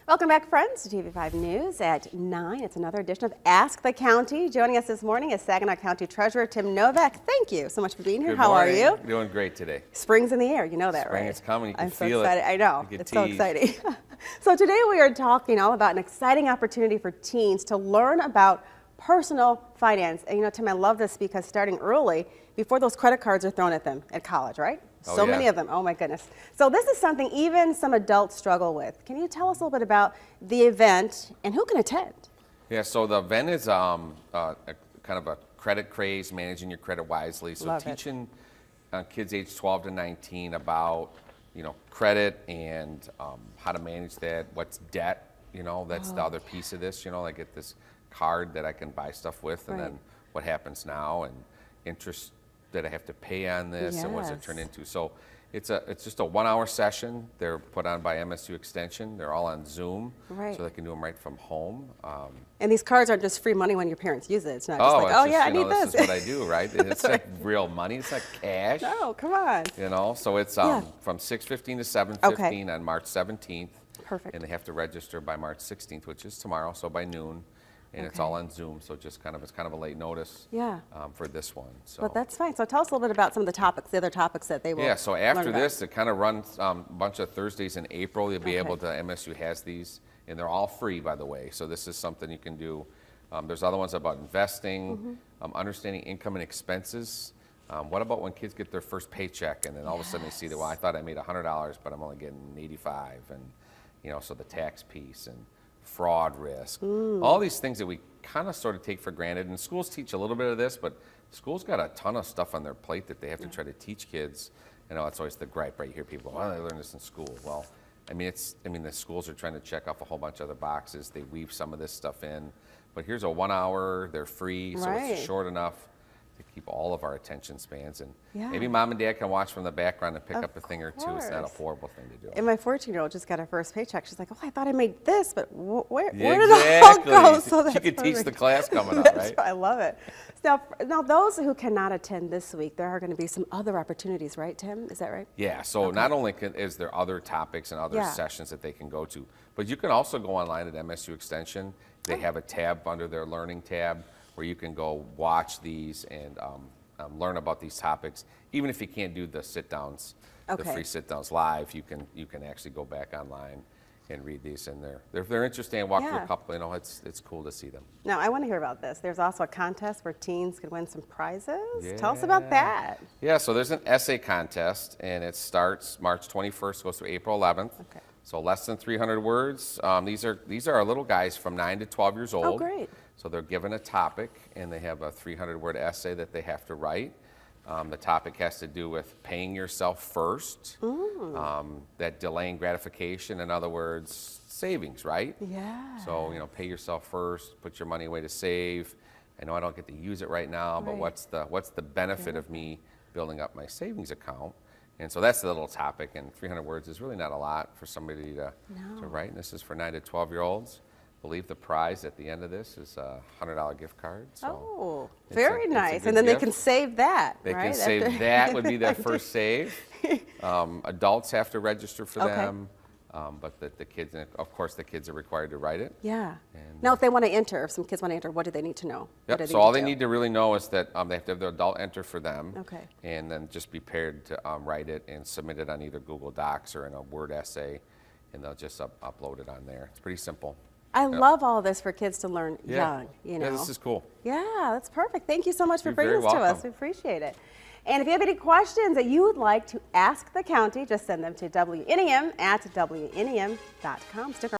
Welcome back, friends, to TV5 News at 9. It's another edition of Ask the County. Joining us this morning is Saginaw County Treasurer Tim Novak. Thank you so much for being here. Good How morning. are you? Doing great today. Spring's in the air. You know that, Spring right? is coming. You can I'm so feel excited. it. I know. You It's get so teased. exciting. So today we are talking all about an exciting opportunity for teens to learn about personal finance. And you know, Tim, I love this because starting early, before those credit cards are thrown at them at college, right? Oh, So yeah. many of them. Oh my goodness. So this is something even some adults struggle with. Can you tell us a little bit about the event and who can attend? Yeah, so the event is a kind of a credit craze, managing your credit wisely. So Love it. teaching kids age 12 to 19 about, credit and how to manage that. What's debt? That's the other piece of this. I get this card that I can buy stuff with, and Right. then what happens now, and interest that I have to pay on this, and what's it turn into. So it's just a 1-hour session. They're put on by MSU Extension. They're all on Zoom, Right. so they can do them right from home. And these cards aren't just free money when your parents use it. It's not just like, it's oh just, yeah, I need this this. is what I do, right? It's like real money. It's not cash. No, come on. So it's Yeah. from 6:15 to 7:15 on March 17th. Perfect. And they have to register by March 16th, which is tomorrow, so by noon. And it's Okay. all on Zoom, so it's kind of a late notice. Yeah. For this one. So. But that's fine. So tell us a little bit about some of the topics, the other topics that they will Yeah, so learn after about. this, it kind of runs a bunch of Thursdays in April. You'll be able to, MSU has these, and they're all free, by the way. So this is something you can do. There's other ones about investing, understanding income and expenses. What about when kids get their first paycheck and then all of a sudden they see that, well, I thought I made $100, but I'm only getting 85, and so the tax piece and fraud risk, all these things that we kind of sort of take for granted. And schools teach a little bit of this, but schools got a ton of stuff on their plate that they have to try to teach kids. That's always the gripe, right? You hear people, why don't they learn this in school? Well, the schools are trying to check off a whole bunch of other boxes. They weave some of this stuff in, but here's a 1 hour, they're free, so Right. it's short enough to keep all of our attention spans. And Yeah. maybe mom and dad can watch from the background and pick Of up a thing or two. It's not a course. horrible thing to do. And my 14-year-old just got her first paycheck. She's like, oh, I thought I made this, but where Yeah, did it all exactly. go? So that's She could teach the perfect. class coming up, That's right? I love it. Now, those who cannot attend this week, there are going to be some other opportunities, right, Tim? Is that right? Yeah, so not only is there other topics and other Yeah. sessions that they can go to, but you can also go online at MSU Extension. They have a tab under their Learning tab where you can go watch these and learn about these topics. Even if you can't do the sit-downs, the Okay. free sit-downs live, you can actually go back online and read these, and they're interesting. And walk through Yeah. a couple. It's cool to see them. Now, I want to hear about this. There's also a contest where teens could win some prizes. Tell us about that. Yeah, so there's an essay contest, and it starts March 21st, goes through April 11th. Okay. So less than 300 words. These are our little guys from 9 to 12 years old. Oh, great. So they're given a topic, and they have a 300-word essay that they have to write. The topic has to do with paying yourself first, that delaying gratification, in other words, savings, right? Yeah. So, pay yourself first, put your money away to save. I know I don't get to use it right now, but Right. what's the benefit of me building up my savings account? And so that's the little topic, and 300 words is really not a lot for somebody to write. And this is for 9 to 12-year-olds. I believe the prize at the end of this is a $100 gift card. So Oh, it's very it's a nice. good And then they gift. can save that, They right? can save After- that would be their first save. Adults have to register for Okay. them, but the kids, and of course, the kids are required to write it. Yeah. And, Now, if they want to enter, if some kids want to enter, what do they need to know? What do Yep. So all they do? need to really know is that they have to have their adult enter for them. Okay. And then just be prepared to write it and submit it on either Google Docs or in a Word essay, and they'll just upload it on there. It's pretty simple. I love all this for kids to learn young, Yeah, this is cool. Yeah, that's perfect. Thank you so much for You're bringing very this to us. welcome. We appreciate it. And if you have any questions that you would like to ask the county, just send them to WNEM@WNEM.com. Stick around.